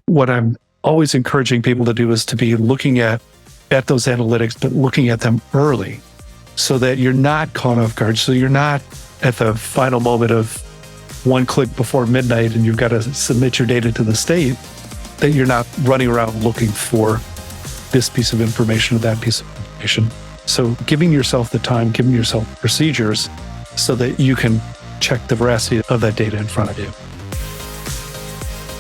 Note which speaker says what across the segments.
Speaker 1: what I'm always encouraging people to do is to be looking at those analytics, but looking at them early so that you're not caught off guard. So you're not at the final moment of one click before midnight and you've got to submit your data to the state, that you're not running around looking for this piece of information or that piece of information. So giving yourself the time, giving yourself procedures so that you can check the veracity of that data in front of you.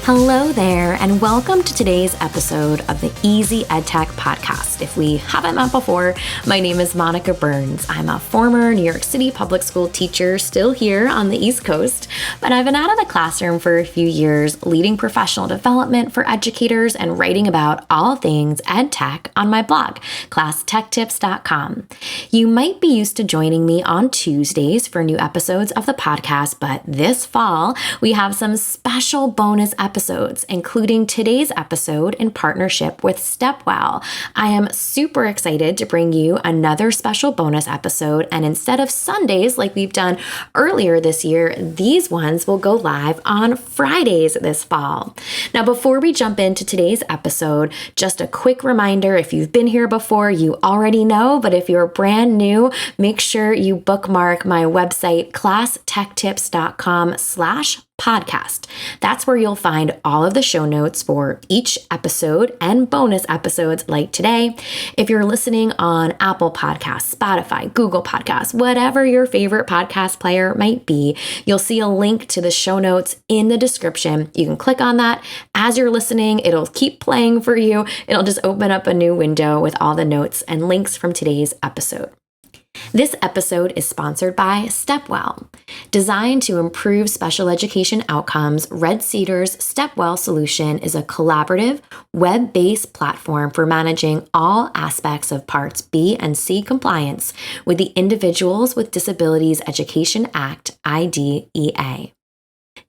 Speaker 2: Hello there, and welcome to today's episode of the Easy EdTech podcast. If we haven't met before, my name is Monica Burns. I'm a former New York City public school teacher, still here on the East Coast, but I've been out of the classroom for a few years, leading professional development for educators and writing about all things EdTech on my blog, classtechtips.com. You might be used to joining me on Tuesdays for new episodes of the podcast, but this fall, we have some special bonus episodes, including today's episode in partnership with Stepwell. I am super excited to bring you another special bonus episode, and instead of Sundays like we've done earlier this year, these ones will go live on Fridays this fall. Now, before we jump into today's episode, just a quick reminder, if you've been here before, you already know, but if you're brand new, make sure you bookmark my website, classtechtips.com/podcast. That's where you'll find all of the show notes for each episode and bonus episodes like today. If you're listening on Apple Podcasts, Spotify, Google Podcasts, whatever your favorite podcast player might be, you'll see a link to the show notes in the description. You can click on that. As you're listening, it'll keep playing for you. It'll just open up a new window with all the notes and links from today's episode. This episode is sponsored by Stepwell. Designed to improve special education outcomes, Red Cedar's Stepwell solution is a collaborative, web-based platform for managing all aspects of Parts B and C compliance with the Individuals with Disabilities Education Act, IDEA.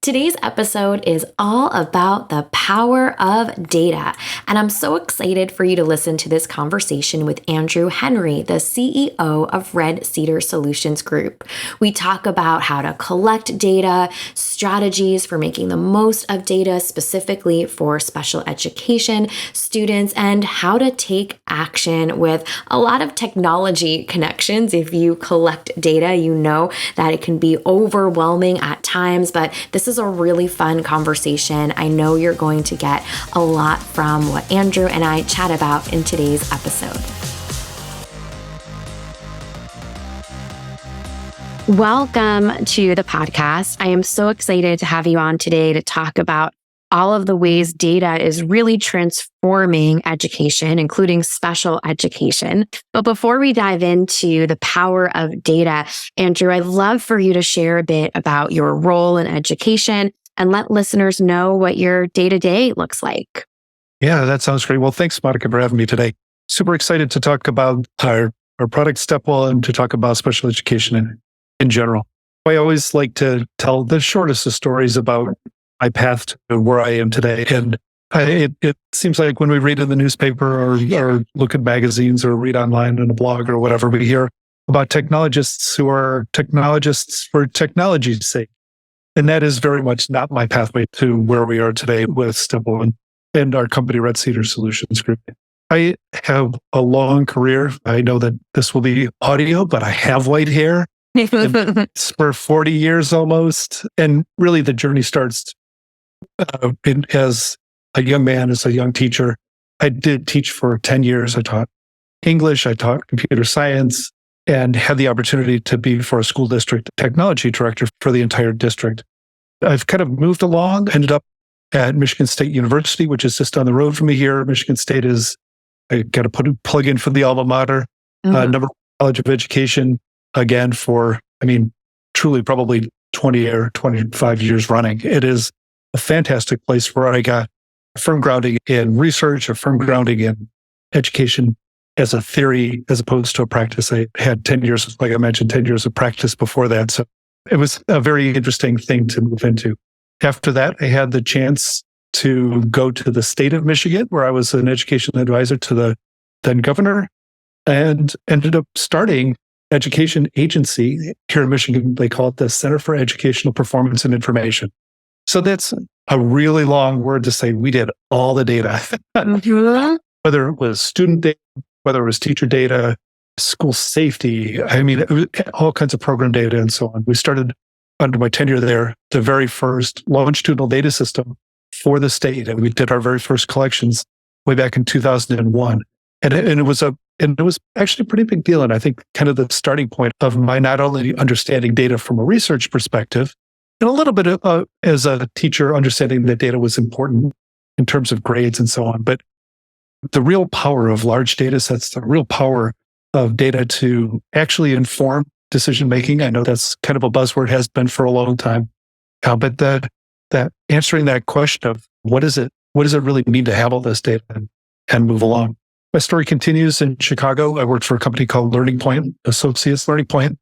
Speaker 2: Today's episode is all about the power of data, and I'm so excited for you to listen to this conversation with Andrew Henry, the CEO of Red Cedar Solutions Group. We talk about how to collect data, strategies for making the most of data specifically for special education students, and how to take action with a lot of technology connections. If you collect data, you know that it can be overwhelming at times, but this is a really fun conversation. I know you're going to get a lot from what Andrew and I chat about in today's episode. Welcome to the podcast. I am so excited to have you on today to talk about all of the ways data is really transforming education, including special education. But before we dive into the power of data, Andrew, I'd love for you to share a bit about your role in education and let listeners know what your day-to-day looks like.
Speaker 1: Yeah, that sounds great. Well, thanks, Monica, for having me today. Super excited to talk about our product Stepwell and to talk about special education in general. I always like to tell the shortest of stories about my path to where I am today. And it seems like when we read in the newspaper or look at magazines or read online on a blog or whatever, we hear about technologists who are technologists for technology's sake. And that is very much not my pathway to where we are today with Stepwell and our company, Red Cedar Solutions Group. I have a long career. I know that this will be audio, but I have white hair. It's for 40 years almost. And really the journey starts as a young man, as a young teacher. I did teach for 10 years. I taught English, I taught computer science, and had the opportunity to be for a school district technology director for the entire district. I've kind of moved along, ended up at Michigan State University, which is just on the road from me here. Michigan State is, I got to put a plug in for the alma mater, number one college of education, again, for, truly probably 20 or 25 years running. It is a fantastic place where I got a firm grounding in research, a firm grounding in education as a theory, as opposed to a practice. I had 10 years, like I mentioned, 10 years of practice before that. So it was a very interesting thing to move into. After that, I had the chance to go to the state of Michigan, where I was an education advisor to the then governor, and ended up starting education agency here in Michigan. They call it the Center for Educational Performance and Information. So that's a really long word to say we did all the data, whether it was student data, whether it was teacher data, school safety. I mean, it was all kinds of program data and so on. We started under my tenure there, the very first longitudinal data system for the state. And we did our very first collections way back in 2001. And it was actually a pretty big deal. And I think kind of the starting point of my not only understanding data from a research perspective, and a little bit of, as a teacher, understanding that data was important in terms of grades and so on. But the real power of large data sets, the real power of data to actually inform decision making. I know that's kind of a buzzword, has been for a long time. But that answering that question of what does it really mean to have all this data and move along. My story continues in Chicago. I worked for a company called Learning Point, Associates Learning Point.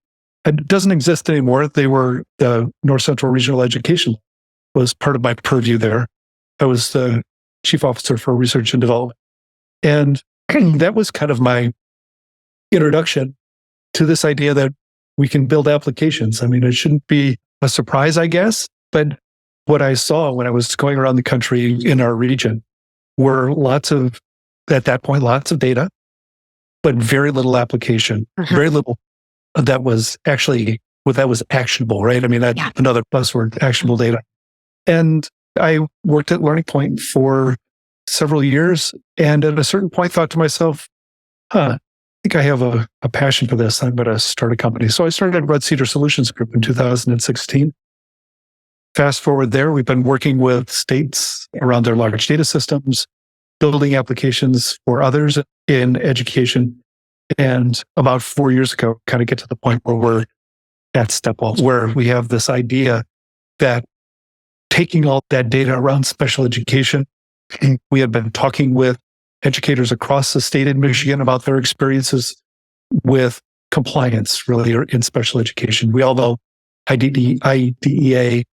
Speaker 1: It doesn't exist anymore. They were the North Central Regional Education was part of my purview there. I was the chief officer for research and development. And that was kind of my introduction to this idea that we can build applications. I mean, it shouldn't be a surprise, I guess, but what I saw when I was going around the country in our region were at that point, lots of data, but very little application, very little that was actionable, right? I mean, that's another buzzword, actionable data. And I worked at Learning Point for several years, and at a certain point thought to myself, I think I have a passion for this. I'm going to start a company. So I started Red Cedar Solutions Group in 2016. Fast forward there, we've been working with states around their large data systems, building applications for others in education. And about 4 years ago, kind of get to the point where we're at Stepwell, where we have this idea that taking all that data around special education, we had been talking with educators across the state in Michigan about their experiences with compliance really in special education. We all know IDEA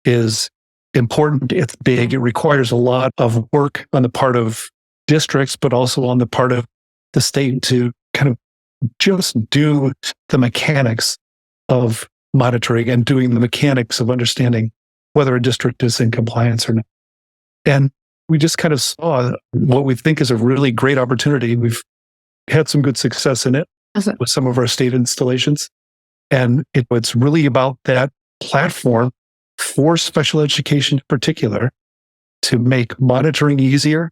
Speaker 1: is important. It's big. It requires a lot of work on the part of districts, but also on the part of the state to kind of just do the mechanics of monitoring and doing the mechanics of understanding whether a district is in compliance or not. And we just kind of saw what we think is a really great opportunity. We've had some good success in it with some of our state installations. And it's really about that platform for special education in particular to make monitoring easier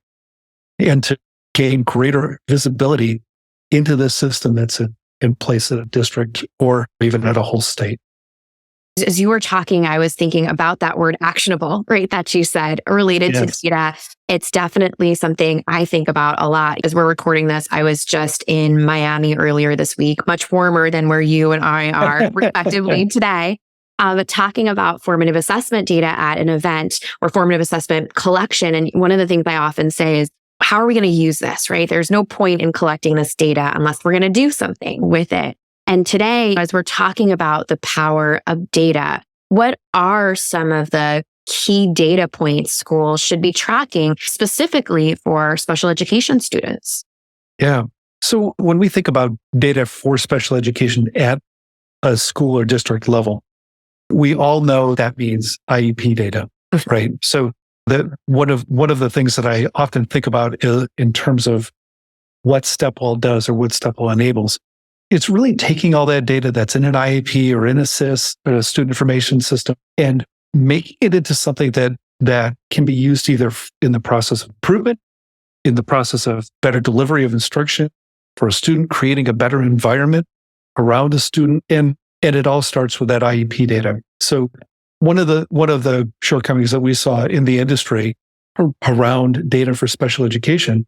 Speaker 1: and to gain greater visibility into the system that's in place at a district or even at a whole state.
Speaker 3: As you were talking, I was thinking about that word actionable, right? That you said related to data. It's definitely something I think about a lot. As we're recording this, I was just in Miami earlier this week, much warmer than where you and I are respectively today. Talking about formative assessment data at an event or formative assessment collection. And one of the things I often say is, how are we going to use this, right? There's no point in collecting this data unless we're going to do something with it. And today, as we're talking about the power of data, what are some of the key data points schools should be tracking specifically for special education students?
Speaker 1: Yeah. So when we think about data for special education at a school or district level, we all know that means IEP data, right? So one of the things that I often think about is in terms of what Stepwell does or what Stepwell enables. It's really taking all that data that's in an IEP or in a SIS or a student information system and making it into something that can be used either in the process of improvement, in the process of better delivery of instruction for a student, creating a better environment around a student. And it all starts with that IEP data. So one of the shortcomings that we saw in the industry around data for special education,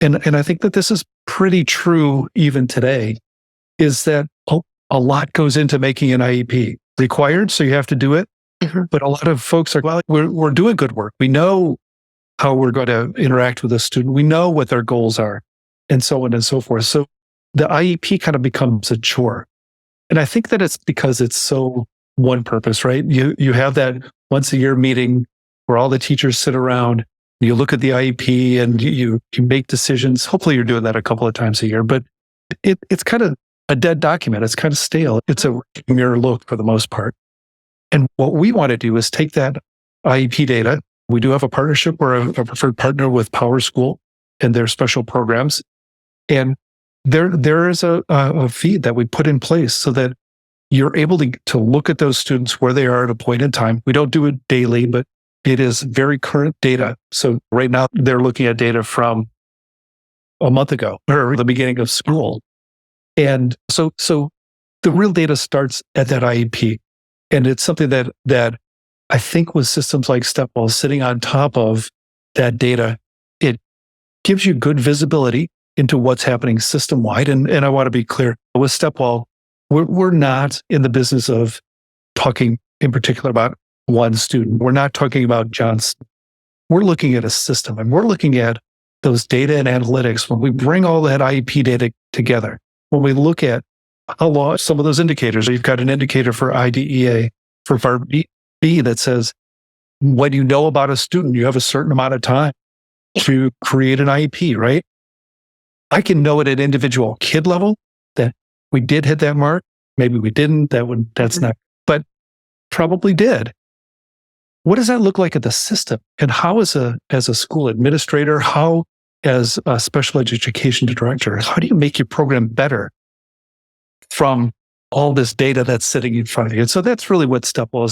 Speaker 1: and I think that this is pretty true even today, is that a lot goes into making an IEP required, so you have to do it. But a lot of folks are, well, we're doing good work. We know how we're going to interact with a student. We know what their goals are, and so on and so forth. So the IEP kind of becomes a chore. And I think that it's because it's so one purpose, right? You have that once a year meeting where all the teachers sit around, you look at the IEP and you make decisions. Hopefully you're doing that a couple of times a year, but it's kind of a dead document. It's kind of stale. It's a mirror look for the most part. And what we want to do is take that IEP data We do have a partnership. We're a preferred partner with Power School and their special programs. And there is a feed that we put in place so that you're able to look at those students where they are at a point in time. We don't do it daily, but it is very current data. So right now they're looking at data from a month ago or the beginning of school. And so the real data starts at that IEP. And it's something that I think with systems like Stepwell sitting on top of that data, it gives you good visibility into what's happening system-wide. And I want to be clear, with Stepwell, we're not in the business of talking in particular about one student. We're not talking about Johnson. We're looking at a system, and we're looking at those data and analytics. When we bring all that IEP data together, when we look at how long some of those indicators, you've got an indicator for IDEA, for Part B that says, when you know about a student, you have a certain amount of time to create an IEP, right? I can know at an individual kid level that we did hit that mark. Maybe we didn't. That's not, but probably did. What does that look like at the system? And how as a school administrator, how as a special education director, how do you make your program better from all this data that's sitting in front of you? And so that's really what Stepwell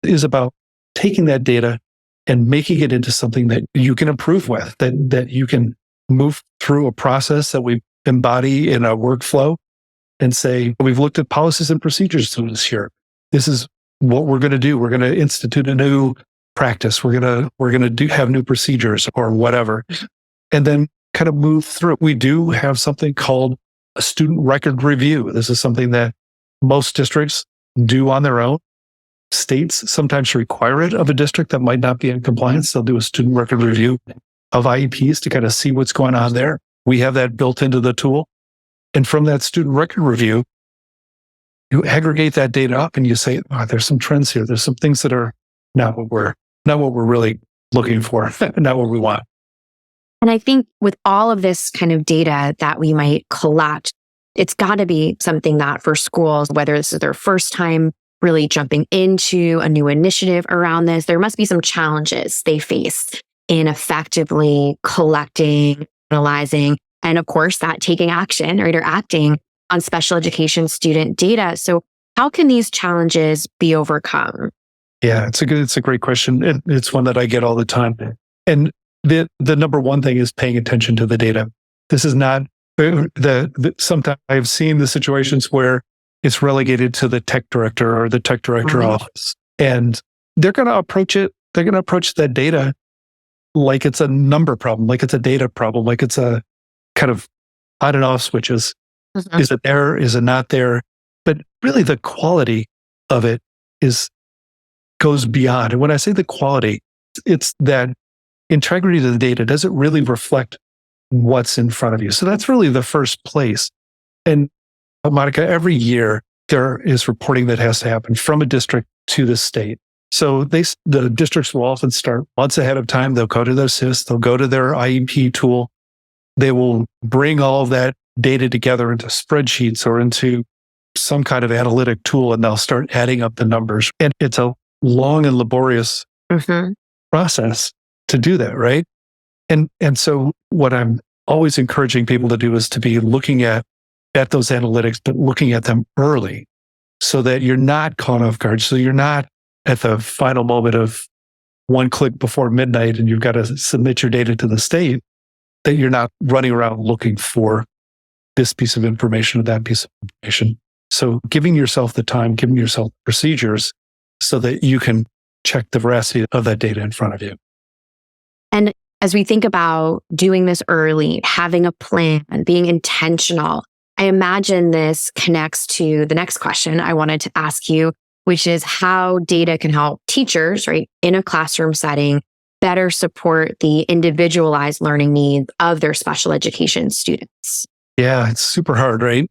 Speaker 1: is about taking that data and making it into something that you can improve with, that you can move through a process that we embody in a workflow and say, we've looked at policies and procedures through this here. This is what we're going to do. We're going to institute a new practice. We're going to have new procedures or whatever, and then kind of move through. We do have something called a student record review. This is something that most districts do on their own. States sometimes require it of a district that might not be in compliance. They'll do a student record review of IEPs to kind of see what's going on there. We have that built into the tool. And from that student record review, you aggregate that data up and you say, oh, there's some trends here. There's some things that are not what we're really looking for, not what we want.
Speaker 3: And I think with all of this kind of data that we might collect, it's got to be something that for schools, whether this is their first time really jumping into a new initiative around this, there must be some challenges they face in effectively collecting, analyzing, and of course, that taking action, right, or acting on special education student data. So how can these challenges be overcome?
Speaker 1: Yeah, it's a great question. It's one that I get all the time. And the number one thing is paying attention to the data. This is not sometimes I've seen the situations where it's relegated to the tech director or the tech director office. And they're going to approach it. They're going to approach that data like it's a number problem, like it's a data problem, like it's a kind of on and off switches. Mm-hmm. Is it there? Is it not there? But really the quality of it goes beyond. And when I say the quality, it's that integrity of the data. Does it really reflect what's in front of you? So that's really the first place. And Monica, every year there is reporting that has to happen from a district to the state. So the districts will often start months ahead of time. They'll go to their SIS, they'll go to their IEP tool. They will bring all of that data together into spreadsheets or into some kind of analytic tool, and they'll start adding up the numbers. And it's a long and laborious process to do that, right? And so what I'm always encouraging people to do is to be looking at those analytics, but looking at them early so that you're not caught off guard. So you're not at the final moment of one click before midnight and you've got to submit your data to the state, that you're not running around looking for this piece of information or that piece of information. So giving yourself the time, giving yourself procedures so that you can check the veracity of that data in front of you.
Speaker 3: And as we think about doing this early, having a plan, being intentional, I imagine this connects to the next question I wanted to ask you, which is how data can help teachers, right, in a classroom setting, better support the individualized learning needs of their special education students.
Speaker 1: Yeah, it's super hard, right?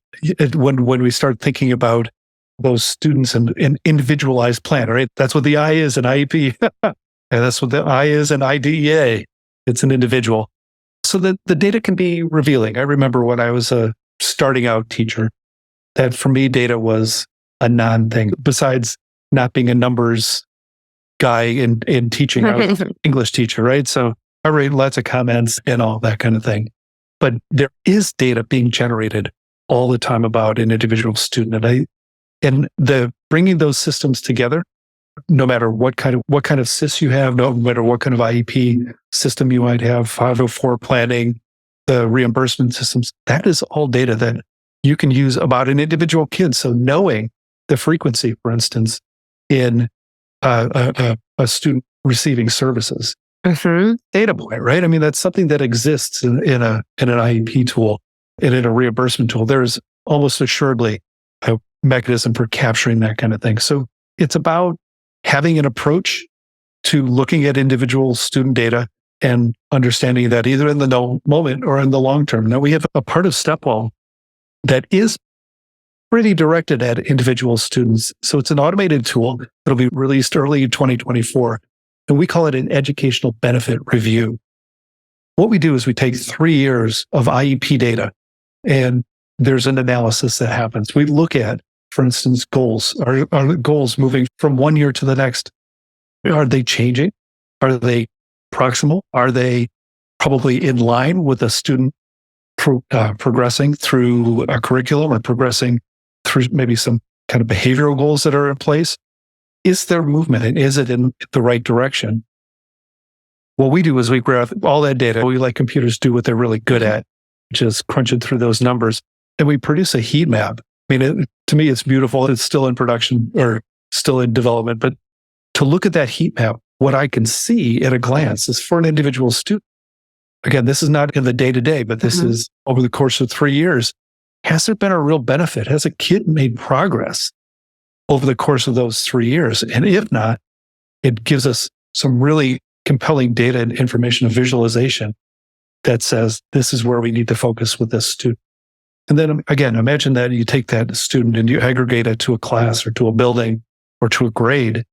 Speaker 1: When we start thinking about those students and an individualized plan, right? That's what the I is in IEP. And that's what the I is in IDEA. It's an individual. So that the data can be revealing. I remember when I was a starting out teacher, that for me, data was a non-thing. Besides not being a numbers guy in teaching. I was an English teacher, right? So I read lots of comments and all that kind of thing. But there is data being generated all the time about an individual student. And the bringing those systems together, no matter what kind of SIS you have, no matter what kind of IEP system you might have, 504 planning, the reimbursement systems, that is all data that you can use about an individual kid. So knowing the frequency, for instance, in a student receiving services, data point, right? I mean, that's something that exists in an IEP tool and in a reimbursement tool. There is almost assuredly a mechanism for capturing that kind of thing. So it's about having an approach to looking at individual student data and understanding that either in the moment or in the long term. Now, we have a part of Stepwell that is pretty directed at individual students. So it's an automated tool that'll be released early 2024, and we call it an educational benefit review. What we do is we take 3 years of IEP data, and there's an analysis that happens. We look at, for instance, goals. Are the goals moving from 1 year to the next? Are they changing? Are they proximal? Are they probably in line with a student progressing through a curriculum or progressing through maybe some kind of behavioral goals that are in place? Is there movement, and is it in the right direction? What we do is we grab all that data. We let computers do what they're really good at, which is crunching through those numbers, and we produce a heat map. I mean, to me, it's beautiful. It's still in production or still in development, but to look at that heat map, what I can see at a glance is for an individual student. Again, this is not in the day-to-day, but this is over the course of 3 years. Has there been a real benefit? Has a kid made progress over the course of those 3 years? And if not, it gives us some really compelling data and information, a visualization that says, this is where we need to focus with this student. And then again, imagine that you take that student and you aggregate it to a class or to a building or to a grade.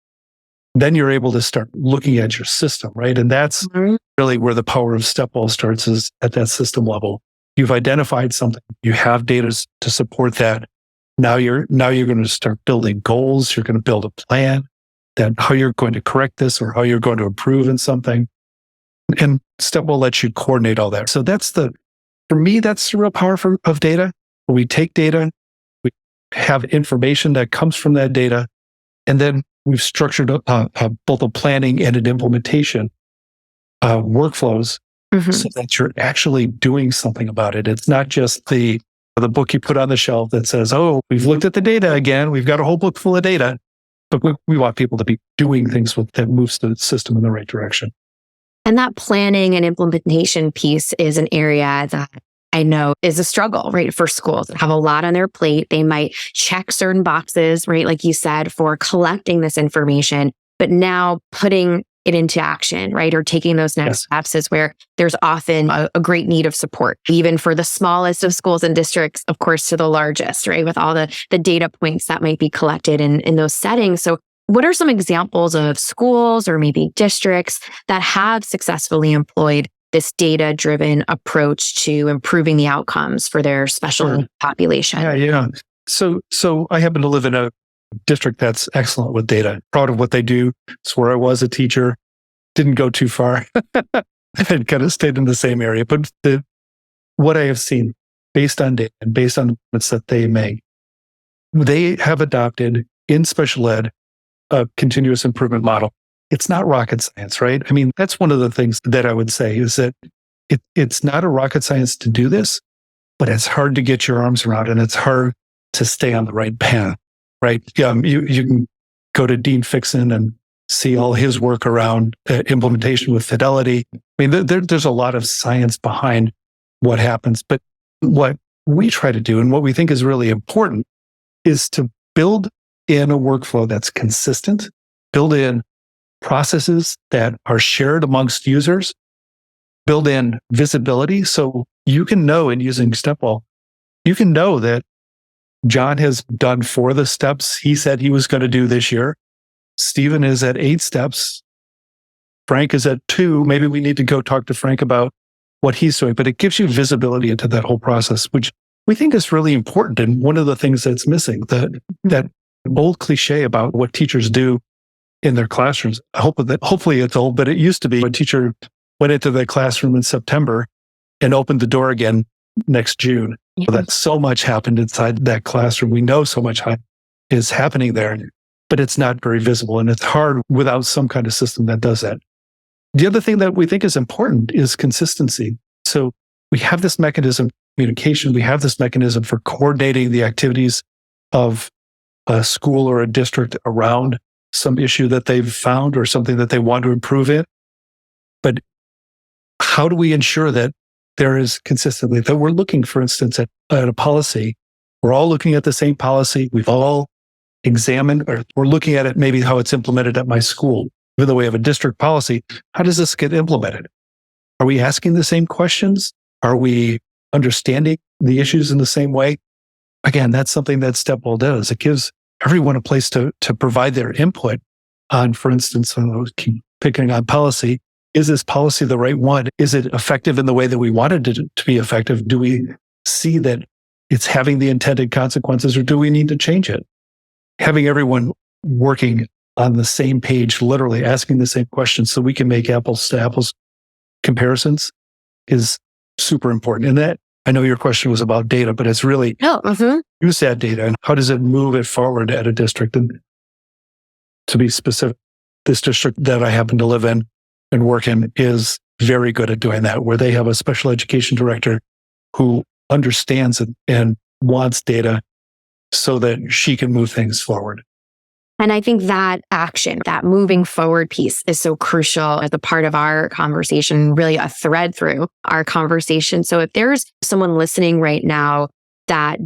Speaker 1: Then you're able to start looking at your system, right? And that's really where the power of Stepwell starts, is at that system level. You've identified something. You have data to support that. Now you're going to start building goals. You're going to build a plan that how you're going to correct this or how you're going to improve in something. And Stepwell lets you coordinate all that. So for me, that's the real power of data. We take data, we have information that comes from that data, and then we've structured both a planning and an implementation workflows so that you're actually doing something about it. It's not just the book you put on the shelf that says, oh, we've looked at the data again. We've got a whole book full of data. But we want people to be doing things that moves the system in the right direction.
Speaker 3: And that planning and implementation piece is an area that I know is a struggle, right? For schools that have a lot on their plate. They might check certain boxes, right? Like you said, for collecting this information, but now putting it into action, right? Or taking those next steps is where there's often a great need of support, even for the smallest of schools and districts, of course, to the largest, right? With all the data points that might be collected in those settings. So what are some examples of schools or maybe districts that have successfully employed this data-driven approach to improving the outcomes for their special population?
Speaker 1: Yeah. So I happen to live in a district that's excellent with data. Proud of what they do. It's where I was a teacher. Didn't go too far. I kind of stayed in the same area. But what I have seen based on data and based on the movements that they make, they have adopted in special ed a continuous improvement model. It's not rocket science, right? I mean, that's one of the things that I would say is that it's not a rocket science to do this, but it's hard to get your arms around and it's hard to stay on the right path, right? You can go to Dean Fixon and see all his work around implementation with fidelity. I mean, there's a lot of science behind what happens, but what we try to do and what we think is really important is to build in a workflow that's consistent, build in processes that are shared amongst users, build in visibility. So you can know in using Stepwell, you can know that John has done 4 of the steps he said he was going to do this year. Stephen is at 8 steps. Frank is at 2. Maybe we need to go talk to Frank about what he's doing, but it gives you visibility into that whole process, which we think is really important. And one of the things that's missing, that old cliche about what teachers do in their classrooms. Hopefully it's old, but it used to be a teacher went into the classroom in September and opened the door again next June.
Speaker 3: Yeah.
Speaker 1: So that so much happened inside that classroom. We know so much is happening there, but it's not very visible. And it's hard without some kind of system that does that. The other thing that we think is important is consistency. So we have this mechanism for communication. We have this mechanism for coordinating the activities of a school or a district around some issue that they've found or something that they want to improve in. But how do we ensure that there is consistently, that we're looking, for instance, at a policy, we're all looking at the same policy, we've all examined, or we're looking at it, maybe how it's implemented at my school. Even though we have a district policy, how does this get implemented? Are we asking the same questions? Are we understanding the issues in the same way? Again, that's something that Stepwell does. It gives everyone a place to provide their input on, for instance, keep picking on policy. Is this policy the right one? Is it effective in the way that we wanted it to be effective? Do we see that it's having the intended consequences, or do we need to change it? Having everyone working on the same page, literally asking the same questions so we can make apples to apples comparisons is super important. And that, I know your question was about data, but it's really use that data and how does it move it forward at a district? And to be specific, this district that I happen to live in and work in is very good at doing that, where they have a special education director who understands it and wants data so that she can move things forward.
Speaker 3: And I think that action, that moving forward piece is so crucial as a part of our conversation, really a thread through our conversation. So if there's someone listening right now that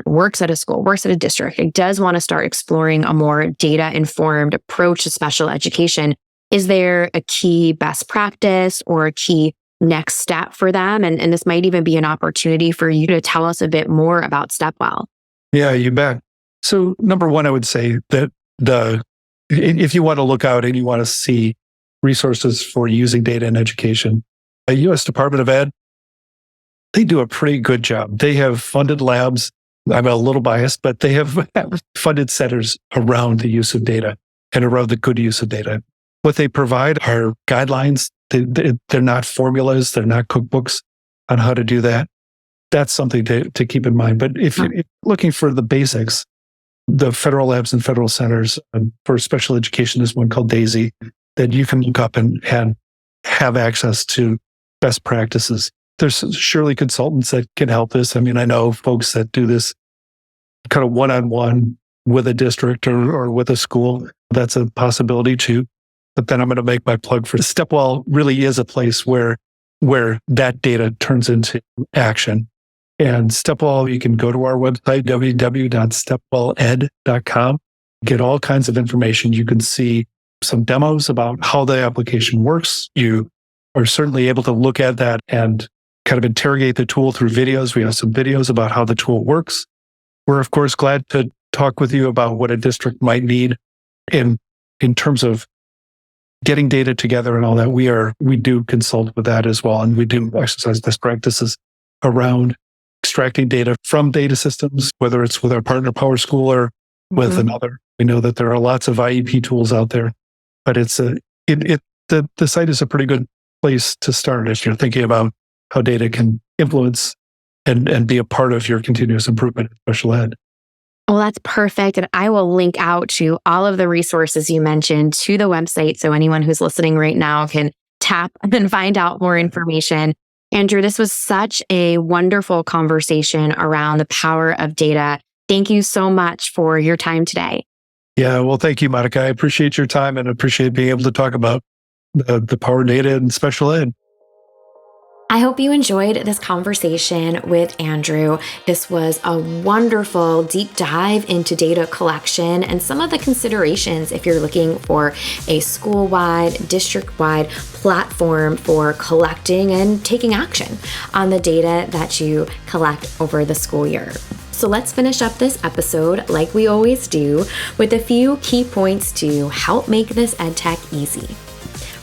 Speaker 3: works at a school, works at a district, it does want to start exploring a more data-informed approach to special education, is there a key best practice or a key next step for them? And this might even be an opportunity for you to tell us a bit more about Stepwell.
Speaker 1: Yeah, you bet. So number one, I would say that if you want to look out and you want to see resources for using data in education, the U.S. Department of Ed, they do a pretty good job. They have funded labs. I'm a little biased, but they have funded centers around the use of data and around the good use of data. What they provide are guidelines. They're not formulas. They're not cookbooks on how to do that. That's something to keep in mind. But if you're looking for the basics, the federal labs and federal centers for special education is one called DAISY that you can look up and have access to best practices. There's surely consultants that can help this. I mean, I know folks that do this kind of one-on-one with a district or with a school. That's a possibility too. But then I'm going to make my plug for Stepwell. Really is a place where that data turns into action. And Stepwell, you can go to our website, www.stepwelled.com, get all kinds of information. You can see some demos about how the application works. You are certainly able to look at that and kind of interrogate the tool through videos. We have some videos about how the tool works. We're, of course, glad to talk with you about what a district might need in terms of getting data together and all that. We do consult with that as well. And we do exercise best practices around extracting data from data systems, whether it's with our partner PowerSchool or with another. We know that there are lots of IEP tools out there, but the site is a pretty good place to start if you're thinking about how data can influence and be a part of your continuous improvement in special ed.
Speaker 3: Well, that's perfect. And I will link out to all of the resources you mentioned to the website. So anyone who's listening right now can tap and find out more information. Andrew, this was such a wonderful conversation around the power of data. Thank you so much for your time today.
Speaker 1: Yeah, well, thank you, Monica. I appreciate your time and appreciate being able to talk about the power of data in special ed.
Speaker 2: I hope you enjoyed this conversation with Andrew. This was a wonderful deep dive into data collection and some of the considerations if you're looking for a school-wide, district-wide platform for collecting and taking action on the data that you collect over the school year. So let's finish up this episode like we always do with a few key points to help make this EdTech easy.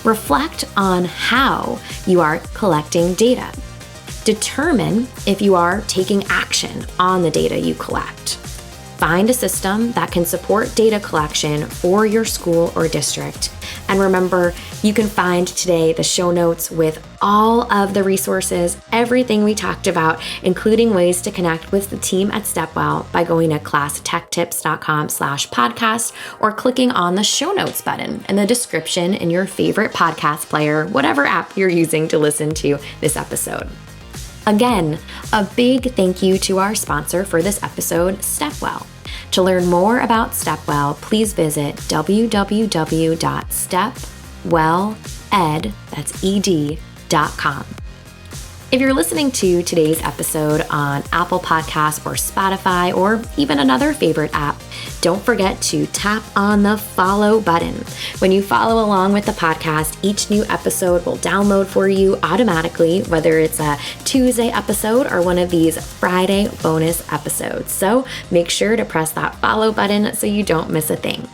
Speaker 2: Reflect on how you are collecting data. Determine if you are taking action on the data you collect. Find a system that can support data collection for your school or district. And remember, you can find today the show notes with all of the resources, everything we talked about, including ways to connect with the team at Stepwell by going to classtechtips.com/podcast or clicking on the show notes button in the description in your favorite podcast player, whatever app you're using to listen to this episode. Again, a big thank you to our sponsor for this episode, Stepwell. To learn more about Stepwell, please visit www.stepwelled.com. If you're listening to today's episode on Apple Podcasts or Spotify or even another favorite app, don't forget to tap on the follow button. When you follow along with the podcast, each new episode will download for you automatically, whether it's a Tuesday episode or one of these Friday bonus episodes. So make sure to press that follow button so you don't miss a thing.